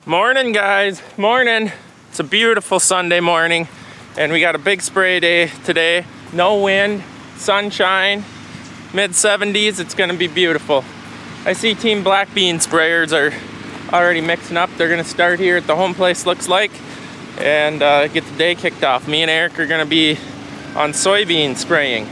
Morning, guys. Morning. It's a beautiful Sunday morning, and we got a big spray day today. No wind, sunshine, mid-70s. It's gonna be beautiful. I see Team Black Bean sprayers are already mixing up. They're gonna start here at the home place, looks like, and get the day kicked off. Me and Eric are gonna be on soybean spraying.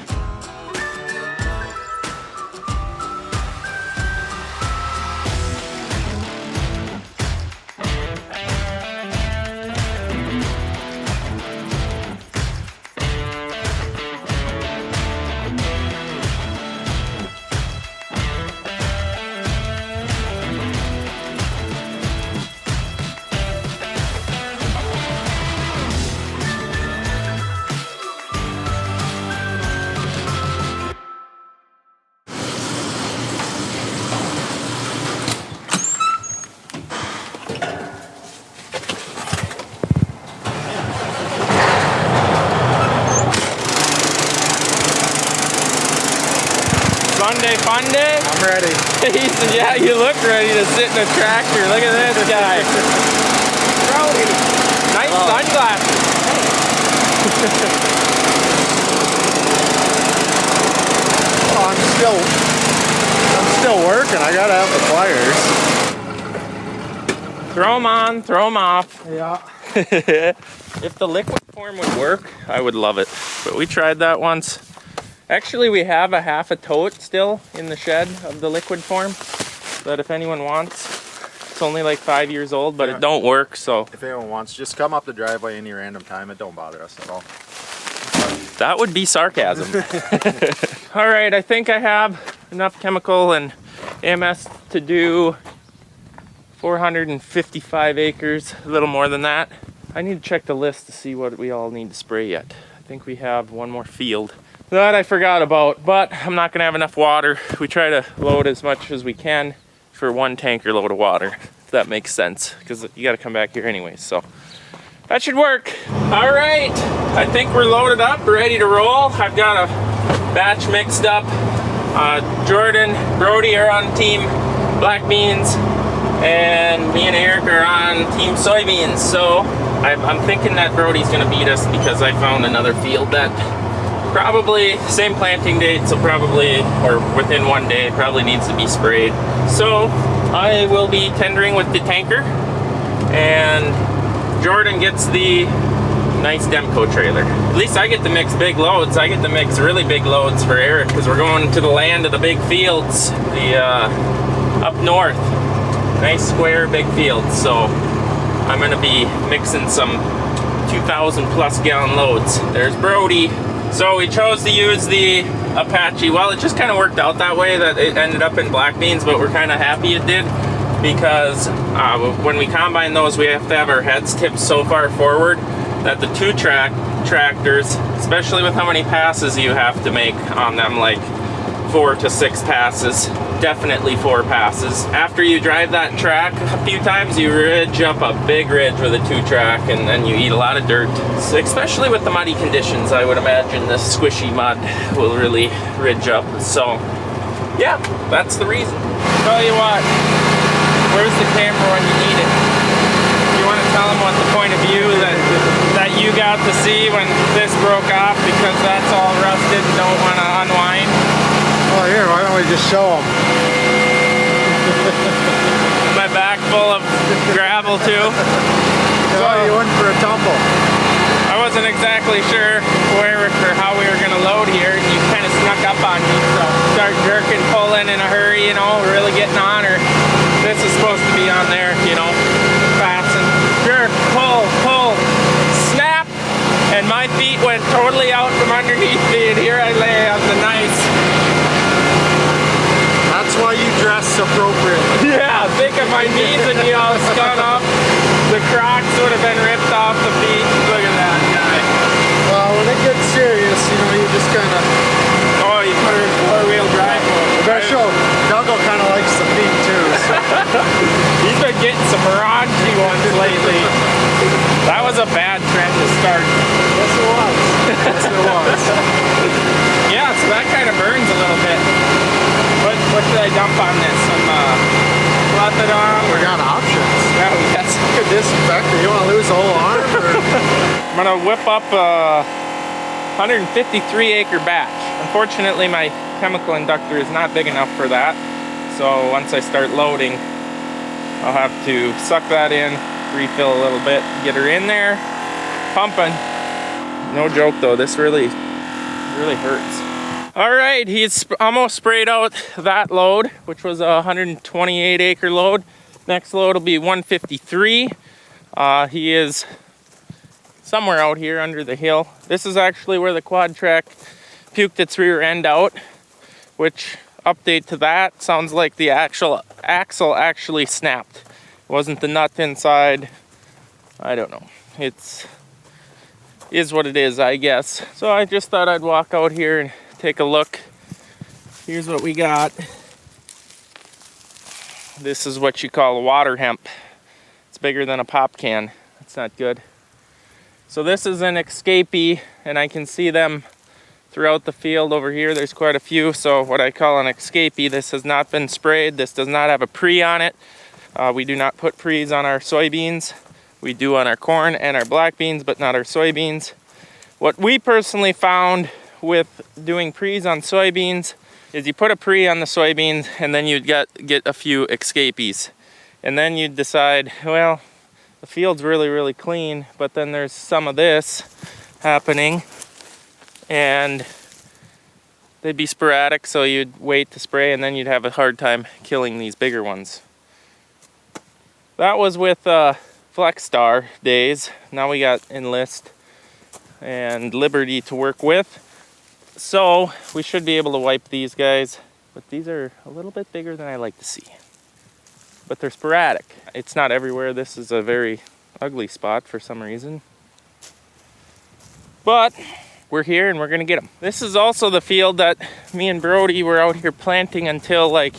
Sunday fun day? I'm ready. He said, yeah, you look ready to sit in a tractor. Look at this guy. Nice sunglasses. Oh, I'm still working. I gotta have the pliers. Throw them on, throw them off. Yeah. If the liquid form would work, I would love it. But we tried that once. Actually, we have a half a tote still in the shed of the liquid form that if anyone wants. It's only like 5 years old, but it don't work, so. If anyone wants, just come up the driveway any random time. It don't bother us at all. That would be sarcasm. All right, I think I have enough chemical and MS to do 455 acres, a little more than that. I need to check the list to see what we all need to spray yet. I think we have one more field that I forgot about, but I'm not gonna have enough water. We try to load as much as we can for one tanker load of water, if that makes sense, because you gotta come back here anyways, so that should work. All right, I think we're loaded up, ready to roll. I've got a batch mixed up. Jordan, Brody are on Team Black Beans, and me and Eric are on Team Soybeans, so I'm thinking that Brody's gonna beat us because I found another field that probably same planting date, so probably, or within 1 day, probably needs to be sprayed. So I will be tendering with the tanker, and Jordan gets the nice Demco trailer. At least I get to mix big loads. I get to mix really big loads for Eric because we're going to the land of the big fields, the up north. Nice square big fields. So I'm gonna be mixing some 2,000 plus gallon loads. There's Brody. So we chose to use the Apache. Well, it just kind of worked out that way that it ended up in Black Beans, but we're kind of happy it did because when we combine those, we have to have our heads tipped so far forward that the tractors, especially with how many passes you have to make on them, like 4 to 6 passes, definitely 4 passes. After you drive that track a few times, you ridge up a big ridge with a 2-track, and then you eat a lot of dirt. So especially with the muddy conditions, I would imagine the squishy mud will really ridge up. So yeah, that's the reason. Tell you what, where's the camera when you need it? You want to tell them what the point of view that you got to see when this broke off, because that's all rusted and don't want to unwind? Oh, here, why don't we just show them? My back full of gravel too. So you went for a tumble. I wasn't exactly sure where or how we were going to load here, and you kind of snuck up on me, so start jerking, pulling in a hurry, you know, really getting on, or this is supposed to be on there, you know, fasten, jerk, pull, snap, and my feet went totally out from underneath me, and here I lay on the nice. That's why you dress appropriately. Yeah, think of my knees and you all spun up. The Crocs would have been ripped off the feet. Look at that guy. Well, when it gets serious, you know, you just kind of... Oh, you put her in 4-wheel drive mode. Special. Dougal kind of likes the feet too. So. He's been getting some raunchy ones lately. That was a bad trend to start. Yes, it was. Yes, it was. Yeah, so that kind of burns a little bit. What should I dump on this? Some Lethadon? We got options. Yeah, we got some disinfectant? You want to lose the whole arm? Or? I'm gonna whip up a 153 acre batch. Unfortunately, my chemical inductor is not big enough for that. So once I start loading, I'll have to suck that in, refill a little bit, get her in there, pumping. No joke though, this really hurts. All right, he's almost sprayed out that load, which was a 128 acre load. Next load will be 153. He is somewhere out here under the hill. This is actually where the quad track puked its rear end out, which, update to that, sounds like the actual axle actually snapped. It wasn't the nut inside. I don't know. It's is what it is, I guess. So I just thought I'd walk out here and take a look. Here's what we got. This is what you call a water hemp. It's bigger than a pop can. That's not good. So this is an escapee, and I can see them throughout the field over here. There's quite a few. So what I call an escapee, this has not been sprayed. This does not have a pre on it. We do not put pre's on our soybeans. We do on our corn and our black beans, but not our soybeans. What we personally found with doing pre's on soybeans is you put a pre on the soybeans and then you'd get a few escapees. And then you'd decide, well, the field's really clean, but then there's some of this happening and they'd be sporadic, so you'd wait to spray and then you'd have a hard time killing these bigger ones. That was with Flex Star days. Now we got Enlist and Liberty to work with. So we should be able to wipe these guys, but these are a little bit bigger than I like to see. But they're sporadic. It's not everywhere. This is a very ugly spot for some reason. But we're here and we're gonna get them. This is also the field that me and Brody were out here planting until like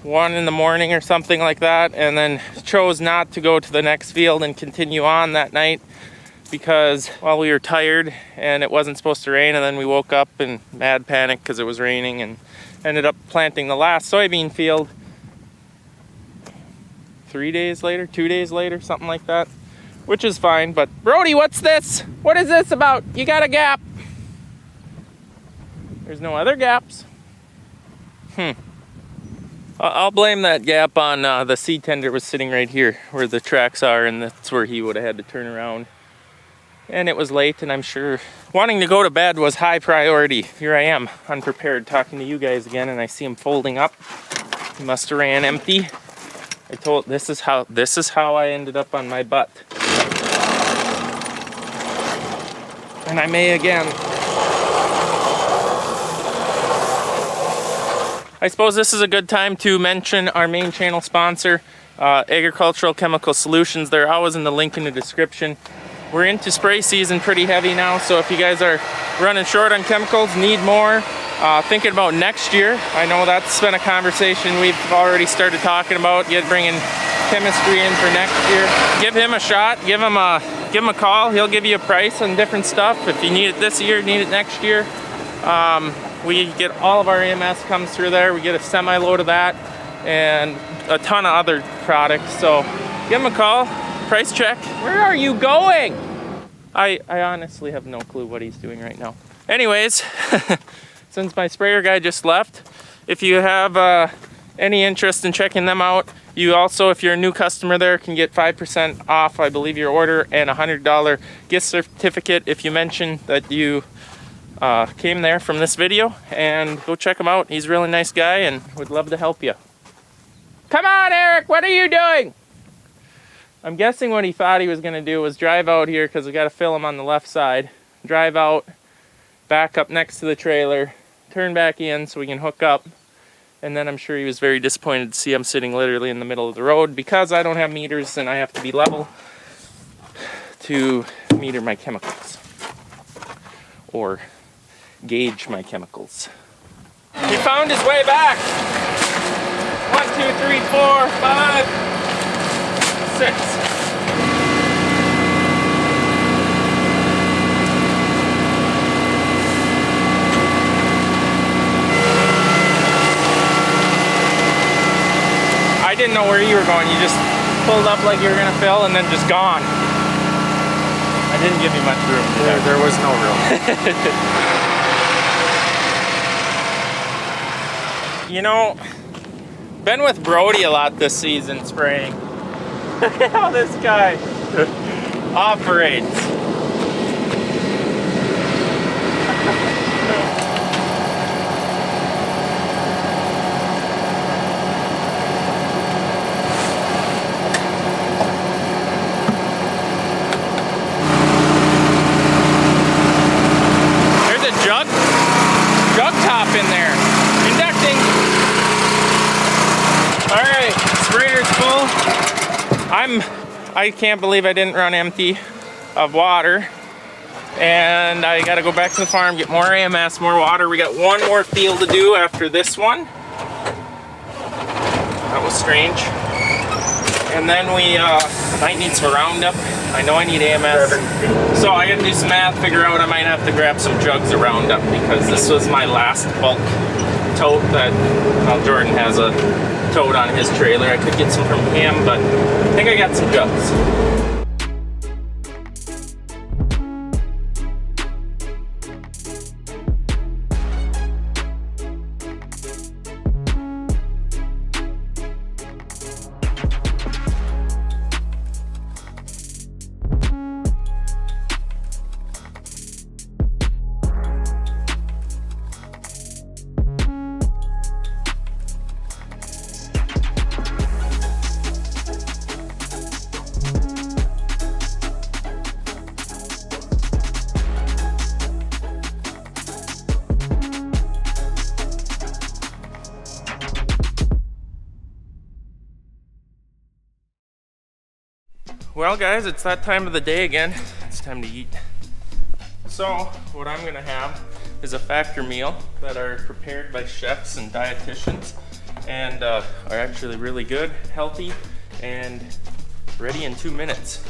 1 in the morning or something like that, and then chose not to go to the next field and continue on that night because, well, we were tired and it wasn't supposed to rain, and then we woke up in mad panic because it was raining and ended up planting the last soybean field 3 days later, 2 days later, something like that, which is fine. But Brody, what's this? What is this about? You got a gap. There's no other gaps. I'll blame that gap on the seed tender was sitting right here where the tracks are, and that's where he would have had to turn around. And it was late, and I'm sure wanting to go to bed was high priority. Here I am, unprepared, talking to you guys again, and I see him folding up. He must have ran empty. This is how I ended up on my butt. And I may again. I suppose this is a good time to mention our main channel sponsor, Agricultural Chemical Solutions. They're always in the link in the description. We're into spray season pretty heavy now, so if you guys are running short on chemicals, need more, thinking about next year. I know that's been a conversation we've already started talking about, bringing chemistry in for next year. Give him a shot, give him a call. He'll give you a price on different stuff. If you need it this year, need it next year. We get all of our EMS comes through there. We get a semi-load of that and a ton of other products. So give him a call, price check. Where are you going? I honestly have no clue what he's doing right now. Anyways, since my sprayer guy just left, if you have any interest in checking them out, you also, if you're a new customer there, can get 5% off, I believe, your order, and a $100 gift certificate if you mention that you came there from this video. And go check him out. He's a really nice guy and would love to help you. Come on, Eric, what are you doing? I'm guessing what he thought he was going to do was drive out here, because we got to fill him on the left side, drive out, back up next to the trailer, turn back in so we can hook up. And then I'm sure he was very disappointed to see I'm sitting literally in the middle of the road, because I don't have meters and I have to be level to meter my chemicals or gauge my chemicals. He found his way back. 1, 2, 3, 4, 5, 6. I didn't know where you were going. You just pulled up like you were gonna fill and then just gone. I didn't give you much room. There was no room. You know, been with Brody a lot this season spraying. Look at how this guy operates. Jug top in there. Inducting. Alright, sprayer's full. I can't believe I didn't run empty of water. And I gotta go back to the farm, get more AMS, more water. We got one more field to do after this one. That was strange. And then we might need some Roundup. I know I need AMS. So I gotta do some math, figure out I might have to grab some jugs of Roundup because this was my last bulk tote that, well, Jordan has a tote on his trailer. I could get some from him, but I think I got some jugs. Well guys, it's that time of the day again. It's time to eat. So what I'm gonna have is a factor meal that are prepared by chefs and dietitians and are actually really good, healthy, and ready in 2 minutes.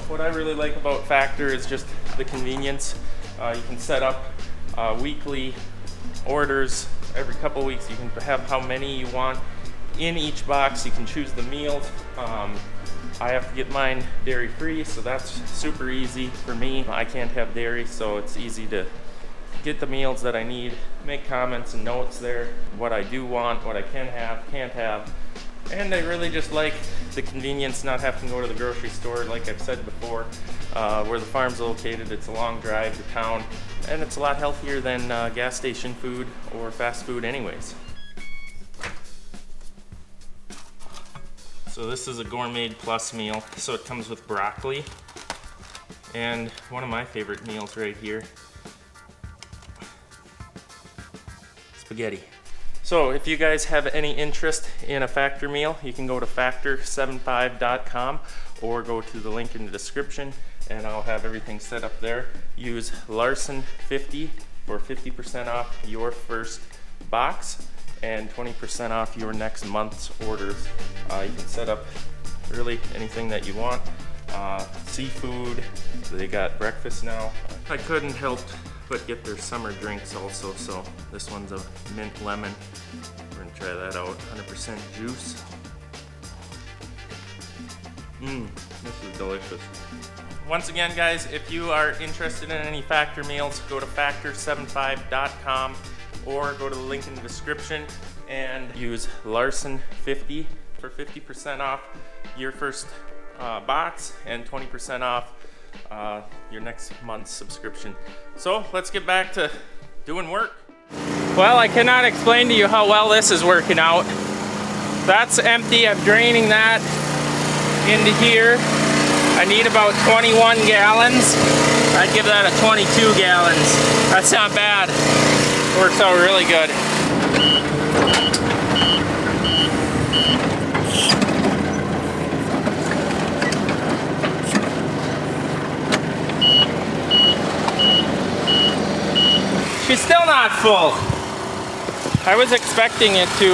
What I really like about Factor is just the convenience. You can set up weekly orders. Every couple weeks you can have how many you want in each box. You can choose the meals. I have to get mine dairy free, so that's super easy for me. I can't have dairy, so it's easy to get the meals that I need, make comments and notes there, what I do want, what I can have, can't have. And I really just like the convenience, not having to go to the grocery store, like I've said before. Where the farm's located, it's a long drive to town, and it's a lot healthier than gas station food or fast food anyways. So this is a Gourmet Plus meal. So it comes with broccoli and one of my favorite meals right here, spaghetti. So if you guys have any interest in a Factor meal, you can go to factor75.com or go to the link in the description and I'll have everything set up there. Use Larson50 for 50% off your first box and 20% off your next month's orders. You can set up really anything that you want. Seafood, they got breakfast now. I couldn't help but get their summer drinks also, so this one's a mint lemon. We're gonna try that out, 100% juice. This is delicious. Once again guys, if you are interested in any Factor meals, go to factor75.com or go to the link in the description and use Larson50 for 50% off your first box and 20% off your next month's subscription. So let's get back to doing work. Well, I cannot explain to you how well this is working out. That's empty. I'm draining that into here. I need about 21 gallons. I'd give that a 22 gallons. That's not bad. Works out really good. She's still not full. I was expecting it to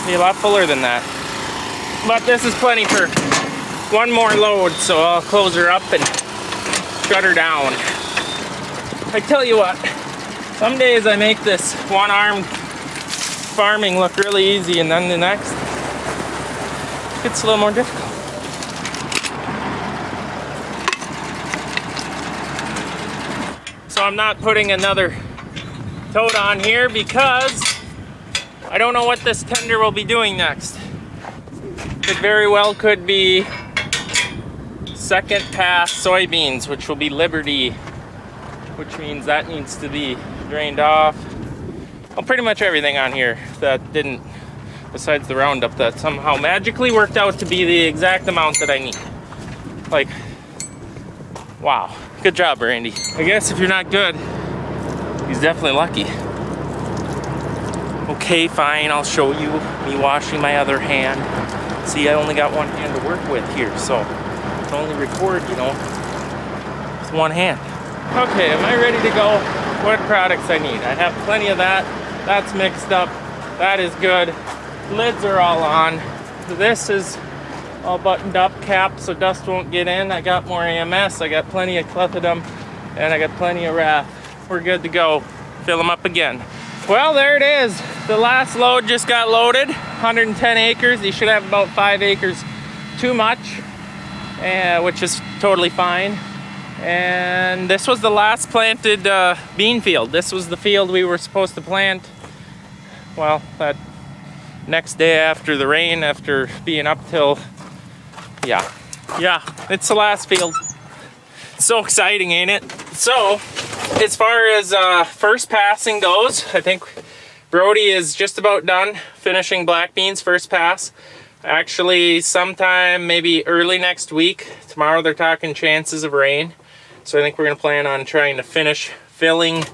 be a lot fuller than that. But this is plenty for one more load, so I'll close her up and shut her down. I tell you what, some days I make this one-armed farming look really easy, and then the next, gets a little more difficult. So I'm not putting another tote on here because I don't know what this tender will be doing next. It very well could be second pass soybeans, which will be Liberty, which means that needs to be drained off. Well, pretty much everything on here that didn't, besides the Roundup, that somehow magically worked out to be the exact amount that I need. Like, wow. Good job, Randy. I guess if you're not good, he's definitely lucky. Okay, fine, I'll show you me washing my other hand. See, I only got one hand to work with here, so I can only record, you know, with one hand. Okay, am I ready to go? What products I need? I have plenty of that. That's mixed up. That is good. Lids are all on. This is all buttoned up, capped so dust won't get in. I got more AMS, I got plenty of clethodim, and I got plenty of wrath. We're good to go. Fill them up again. Well, there it is. The last load just got loaded. 110 acres. You should have about 5 acres too much, which is totally fine. And this was the last planted bean field. This was the field we were supposed to plant, well, that next day after the rain, after being up till, yeah, it's the last field. So exciting, ain't it? So, as far as first passing goes, I think Brody is just about done finishing black beans first pass. Actually, sometime maybe early next week. Tomorrow they're talking chances of rain. So I think we're gonna plan on trying to finish filling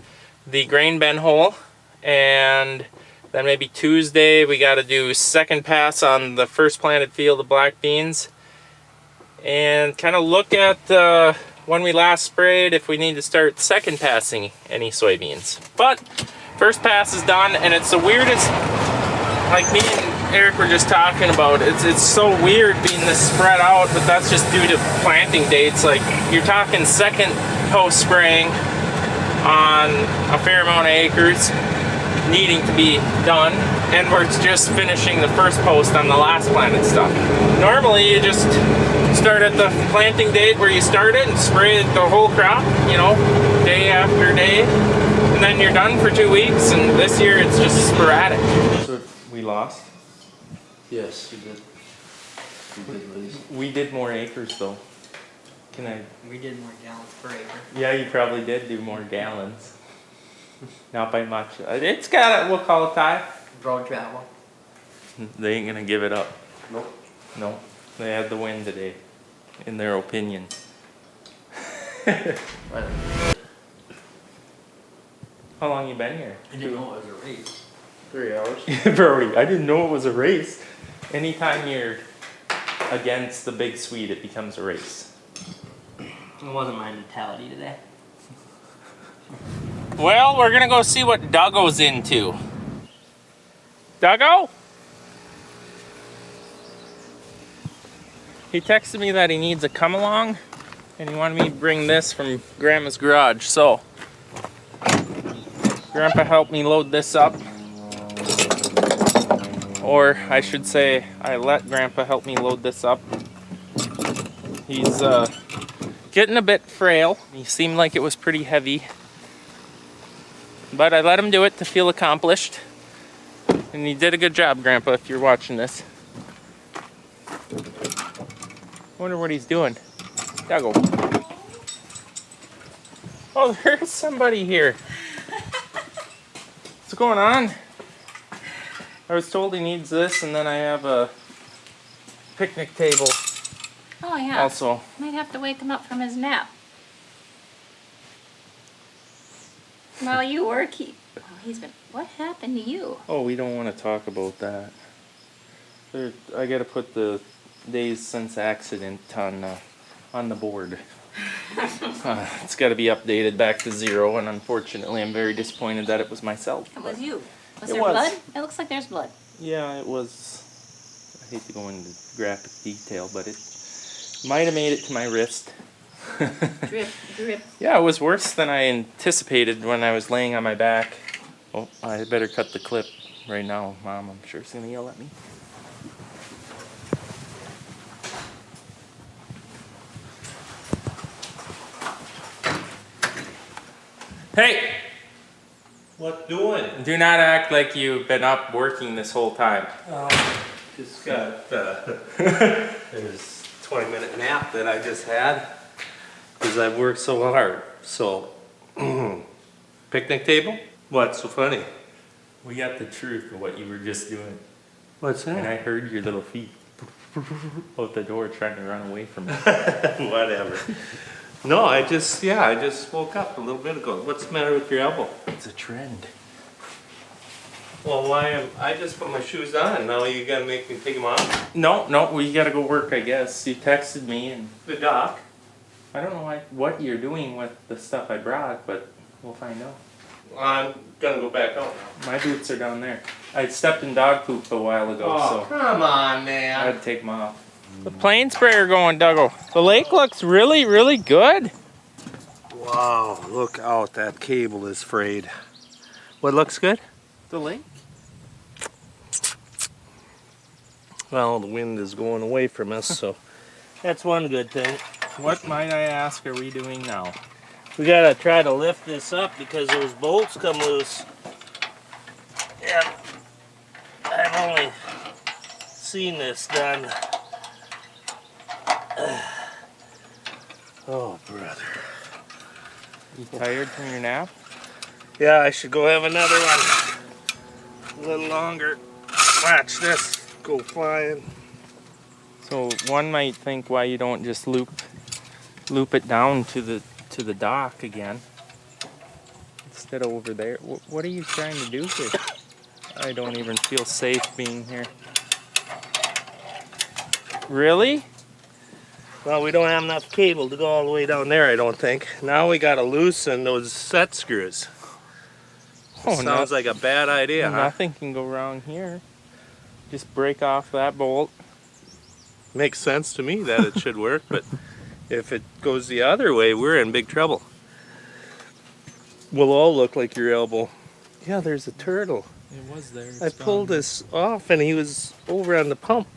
the grain bin hole. And then maybe Tuesday we gotta do second pass on the first planted field of black beans. And kind of look at when we last sprayed, if we need to start second passing any soybeans. But first pass is done, and it's the weirdest, like me and Eric were just talking about, it's so weird being this spread out, but that's just due to planting dates. Like, you're talking second post spraying on a fair amount of acres needing to be done, and we're just finishing the first post on the last planted stuff. Normally you just start at the planting date where you started and spray the whole crop, you know, day after day, and then you're done for 2 weeks. And this year it's just sporadic. So we lost? Yes, you did. We did lose. We did more acres though. We did more gallons per acre. Yeah, you probably did do more gallons. Not by much. It's got a, we'll call it tie. Road travel. They ain't gonna give it up. Nope. No, they had the win today, in their opinion. How long you been here? I didn't know it was a race. 3 hours. Brody, I didn't know it was a race. Anytime you're against the big Swede, it becomes a race. It wasn't my mentality today. Well, we're gonna go see what Duggo's into. Duggo? He texted me that he needs a come along, and he wanted me to bring this from Grandma's garage. So, Grandpa helped me load this up. Or I should say, I let Grandpa help me load this up. He's getting a bit frail. He seemed like it was pretty heavy. But I let him do it to feel accomplished. And he did a good job, Grandpa, if you're watching this. Wonder what he's doing. Gotta go. Oh, there's somebody here. What's going on? I was told he needs this, and then I have a picnic table Oh yeah. also. Might have to wake him up from his nap. While you work, he's been. What happened to you? Oh, we don't want to talk about that. I gotta put the days since accident on the board. It's got to be updated back to 0, and unfortunately, I'm very disappointed that it was myself. It was you. Was It there was. blood? It looks like there's blood. Yeah, it was. I hate to go into graphic detail, but it might have made it to my wrist. Drip, drip. Yeah, it was worse than I anticipated when I was laying on my back. Oh, I better cut the clip right now, Mom. I'm sure she's gonna yell at me. Hey! What doing? Do not act like you've been up working this whole time. Just got, there's 20-minute nap that I just had because I've worked so hard. So, picnic table? What's so funny? We got the truth of what you were just doing. What's And that? I heard your little feet out the door trying to run away from me. Whatever. No, I just woke up a little bit ago. What's the matter with your elbow? It's a trend. Well, I just put my shoes on. Now you gotta make me take them off? No, we gotta go work, I guess. You texted me and The dock? I don't know what you're doing with the stuff I brought, but we'll find out. I'm gonna go back out now. My boots are down there. I stepped in dog poop a while ago, so come on, I man. had to take them off. The plane sprayer going, Dougal. The lake looks really, really good. Wow, look out. That cable is frayed. What looks good? The lake? Well, the wind is going away from us, so that's one good thing. What, might I ask, are we doing now? We gotta try to lift this up because those bolts come loose. And I've only seen this done. Oh, brother. You tired from your nap? Yeah, I should go have another one. A little longer. Watch this go flying. So one might think why you don't just loop it down to the dock again instead of over there. What are you trying to do here? I don't even feel safe being here. Really? Well, we don't have enough cable to go all the way down there, I don't think. Now we gotta loosen those set screws. Sounds like a bad idea, huh? Nothing can go wrong here. Just break off that bolt. Makes sense to me that it should work, but if it goes the other way, we're in big trouble. We'll all look like your elbow. Yeah, there's a turtle. It was there. I pulled this off and he was over on the pump.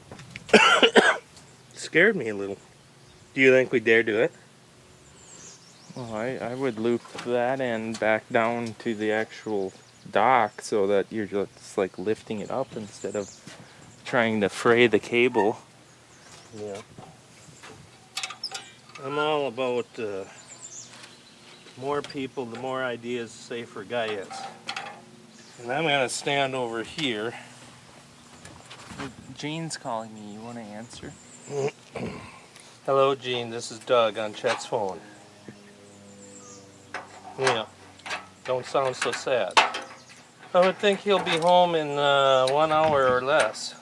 Scared me a little. Do you think we dare do it? Well, I would loop that end back down to the actual dock so that you're just like lifting it up instead of trying to fray the cable. Yeah. I'm all about more people, the more ideas, the safer guy is. And I'm gonna stand over here. Jean's calling me. You want to answer? Hello, Gene. This is Doug on Chet's phone. Yeah. Don't sound so sad. I would think he'll be home in 1 hour or less.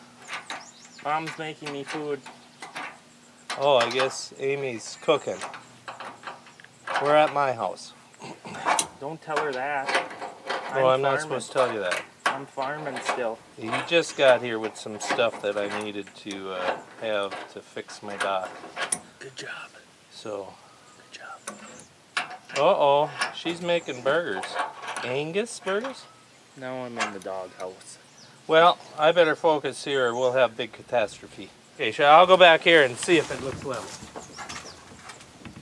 Mom's making me food. Oh, I guess Amy's cooking. We're at my house. Don't tell her that. Oh, I'm not supposed to tell you that. I'm farming still. You just got here with some stuff that I needed to have to fix my dock. Good job. So, Good job. uh-oh, she's making burgers. Angus burgers? Now I'm in the doghouse. Well, I better focus here or we'll have big catastrophe. Okay, so I'll go back here and see if it looks level.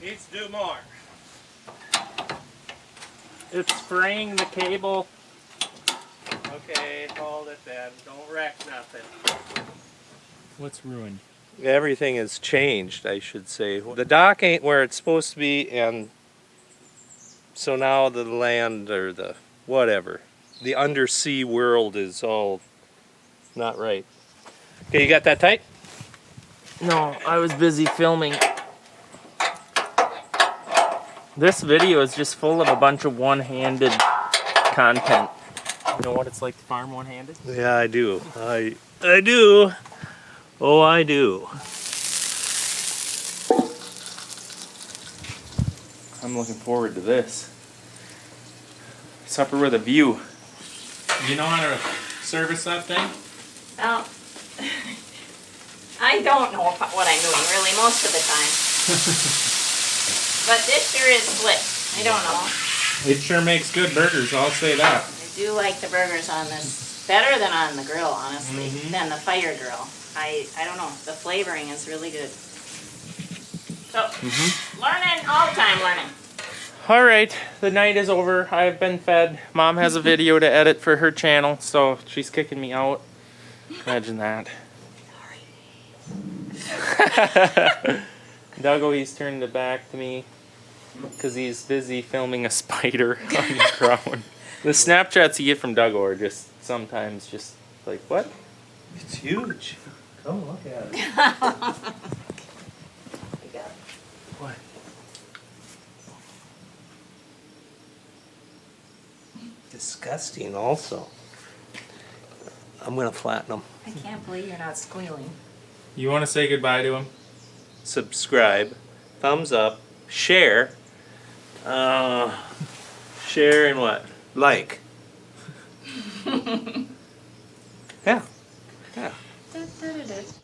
Needs to do more. It's fraying the cable. Okay, hold it then. Don't wreck nothing. What's ruined? Everything has changed, I should say. The dock ain't where it's supposed to be, and so now the land or the whatever, the undersea world is all not right. Okay, you got that tight? No, I was busy filming. This video is just full of a bunch of one-handed content. You know what it's like to farm one-handed? Yeah, I do. I do. Oh, I do. I'm looking forward to this. Supper with a view. You know how to service that thing? Well, I don't know what I'm doing really most of the time. But this sure is slick. I don't know. It sure makes good burgers, I'll say that. I do like the burgers on this better than on the grill, honestly, than the fire grill. I don't know. The flavoring is really good. So, learning, all the time learning. Alright, the night is over. I've been fed. Mom has a video to edit for her channel, so she's kicking me out. Imagine that. Duggo, he's turned it back to me because he's busy filming a spider on the ground. The Snapchats you get from Duggo are just sometimes just like, what? It's huge. Come look at it. What? Disgusting also. I'm gonna flatten them. I can't believe you're not squealing. You want to say goodbye to him? Subscribe, thumbs up, share. Share and what? Like. Yeah. Yeah. Da, da, da, da.